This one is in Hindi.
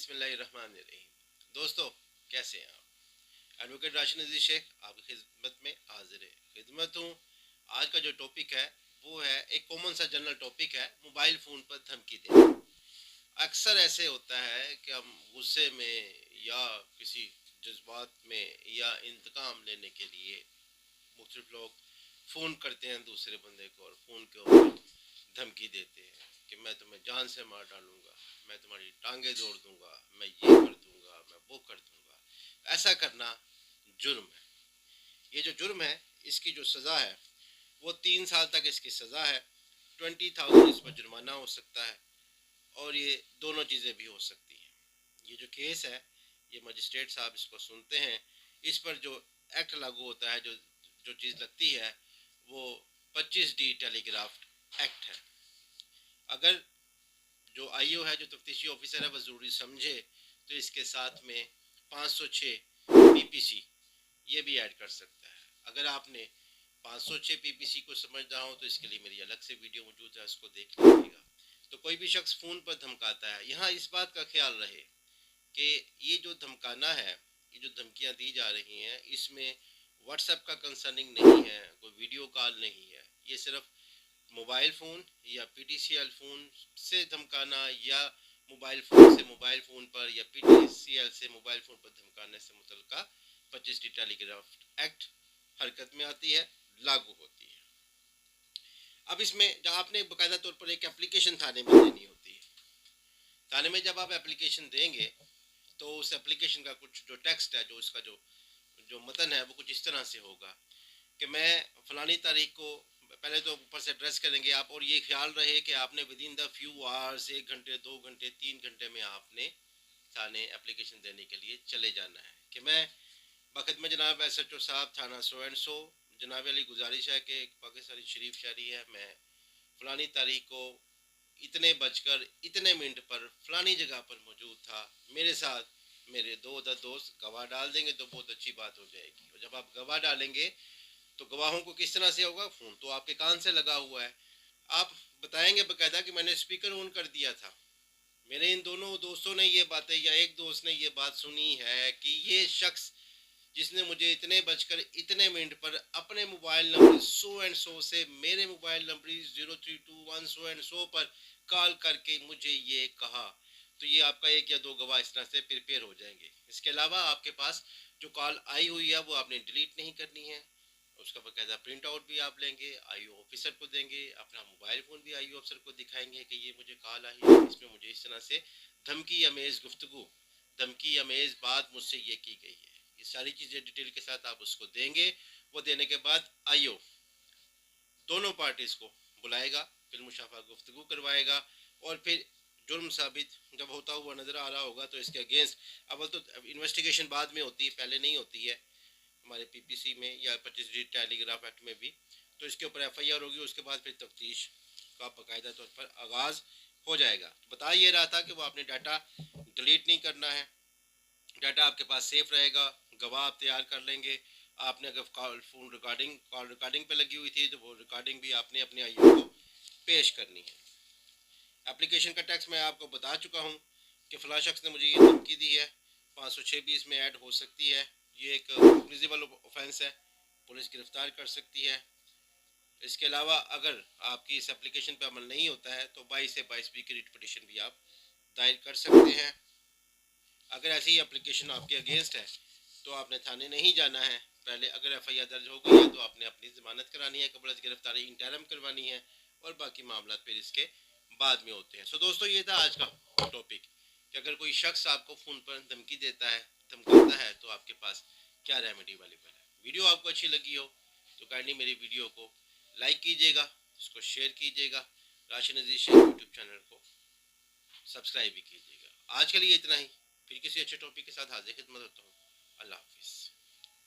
बिस्मिल्लाहिर्रहमानिर्रहीम। दोस्तों, कैसे हैं आप? एडवोकेट राशिद नज़ीर शेख आपकी खिदमत में हाजिर है। खिदमत हूँ। आज का जो टॉपिक है वो है एक कॉमन सा जनरल टॉपिक है, मोबाइल फ़ोन पर धमकी देना। अक्सर ऐसे होता है कि हम गुस्से में या किसी जज्बात में या इंतकाम लेने के लिए मुख्तलिफ लोग फ़ोन करते हैं दूसरे बंदे को और फ़ोन के ऊपर धमकी देते हैं कि मैं तुम्हें जान से मार डालूंगा, मैं तुम्हारी टांगे जोड़ दूंगा, मैं ये कर दूंगा, मैं वो कर दूंगा। ऐसा करना जुर्म है। ये जो जुर्म है, इसकी जो सज़ा है वो 3 साल तक इसकी सज़ा है, 20,000 इस पर जुर्माना हो सकता है और ये दोनों चीज़ें भी हो सकती हैं। ये जो केस है, ये मजिस्ट्रेट साहब इसको सुनते हैं। इस पर जो एक्ट लागू होता है, जो जो चीज़ लगती है वो 25D टेलीग्राफ एक्ट है। अगर जो आईओ है, जो तफ्तीशी ऑफिसर है, वह ज़रूरी समझे तो इसके साथ में 506 पीपीसी ये भी ऐड कर सकता है। अगर आपने 506 पीपीसी को समझना हो तो इसके लिए मेरी अलग से वीडियो मौजूद है, उसको देख लीजिएगा। तो कोई भी शख्स फ़ोन पर धमकाता है, यहाँ इस बात का ख्याल रहे कि ये जो धमकाना है, ये जो धमकियाँ दी जा रही हैं, इसमें व्हाट्सएप का कंसर्निंग नहीं है, कोई वीडियो कॉल नहीं है। ये सिर्फ मोबाइल फ़ोन या पीटीसीएल फ़ोन से धमकाना या मोबाइल फ़ोन से मोबाइल फ़ोन पर या पीटीसीएल से मोबाइल फ़ोन पर धमकाने से मुतल्लिका 25D टेलीग्राफ एक्ट हरकत में आती है, लागू होती है। अब इसमें जब आपने बाकायदा तौर पर एक एप्लीकेशन थाने में देनी होती है, थाने में जब आप एप्लीकेशन देंगे तो उस एप्लीकेशन का कुछ जो टेक्स्ट है, जो उसका जो जो मतन है, वो कुछ इस तरह से होगा कि मैं फ़लानी तारीख को, पहले तो ऊपर से एड्रेस करेंगे आप, और ये ख्याल रहे कि आपने with in the few hours, 1 घंटे 2 घंटे 3 घंटे में आपने थाने एप्लीकेशन देने के लिए चले जाना है कि मैं बखत में जनाब SHO साहब थाना सो एंड सो, जनाब वाली गुजारिश है कि पाकिस्तानी शरीफ शायरी है, मैं फ़लानी तारीख को इतने बजकर इतने मिनट पर फ़लानी जगह पर मौजूद था, मेरे साथ मेरे दो दोस्त गवाह डाल देंगे तो बहुत अच्छी बात हो जाएगी। और जब आप गवाह डालेंगे तो गवाहों को किस तरह से होगा? फ़ोन तो आपके कान से लगा हुआ है, आप बताएंगे बाकायदा कि मैंने स्पीकर ऑन कर दिया था, मेरे इन दोनों दोस्तों ने ये बातें, या एक दोस्त ने ये बात सुनी है कि ये शख्स जिसने मुझे इतने बजकर इतने मिनट पर अपने mobile number so and so से मेरे mobile number 0321 so and so पर कॉल करके मुझे ये कहा। तो ये आपका एक या दो गवाह इस तरह से प्रिपेयर हो जाएंगे। इसके अलावा आपके पास जो कॉल आई हुई है वो आपने डिलीट नहीं करनी है, उसका बाकायदा प्रिंट आउट भी आप लेंगे, आईओ ऑफिसर को देंगे, अपना मोबाइल फ़ोन भी आईओ ऑफिसर को दिखाएंगे कि ये मुझे कॉल आई है, इसमें मुझे इस तरह से धमकी अमेज़ गुफ्तगू, धमकी अमेज़ बात मुझसे ये की गई है। ये सारी चीज़ें डिटेल के साथ आप उसको देंगे। वो देने के बाद आईओ दोनों पार्टीज़ को बुलाएगा, फिर मुशाफा गुफ्तगू करवाएगा और फिर जुर्म साबित जब होता हुआ नज़र आ रहा होगा तो इसके अगेंस्ट, अब तो इन्वेस्टिगेशन बाद में होती है, पहले नहीं होती है हमारे पीपीसी में या 25D टेलीग्राफ एक्ट में भी। तो इसके ऊपर एफआईआर होगी, उसके बाद फिर तफ्तीश का बाकायदा तौर पर आगाज़ हो जाएगा। बता ये रहा था कि वो आपने डाटा डिलीट नहीं करना है, डाटा आपके पास सेफ रहेगा, गवाह आप तैयार कर लेंगे। आपने अगर कॉल रिकॉर्डिंग पे लगी हुई थी तो वो रिकॉर्डिंग भी आपने अपने आईओ को पेश करनी है। एप्लीकेशन का टेक्स्ट मैं आपको बता चुका हूँ कि फ़लाँ शख्स ने मुझे ये धमकी दी है, 506 भी इसमें ऐड हो सकती है। ये एक कॉग्निजेबल ऑफेंस है, पुलिस गिरफ्तार कर सकती है। इसके अलावा अगर आपकी इस एप्लीकेशन पर अमल नहीं होता है तो 22 से 22B की रिट पिटीशन भी आप दायर कर सकते हैं। अगर ऐसी एप्लीकेशन आपके अगेंस्ट है तो आपने थाने नहीं जाना है, पहले अगर एफआईआर दर्ज हो गई है तो आपने अपनी ज़मानत करानी है, कबल गिरफ्तारी इंटरम करवानी है और बाकी मामला फिर इसके बाद में होते हैं। सो दोस्तों, ये था आज का टॉपिक कि अगर कोई शख्स आपको फ़ोन पर धमकी देता है, धमकाता है, तो आपके पास क्या रेमेडी अवेलेबल है। वीडियो आपको अच्छी लगी हो तो काइंडली मेरी वीडियो को लाइक कीजिएगा, इसको शेयर कीजिएगा, राशिद नज़ीर शेख यूट्यूब चैनल को सब्सक्राइब भी कीजिएगा। आज के लिए इतना ही, फिर किसी अच्छे टॉपिक के साथ हाजिर खिदमत होता हूँ। अल्लाह हाफिज़।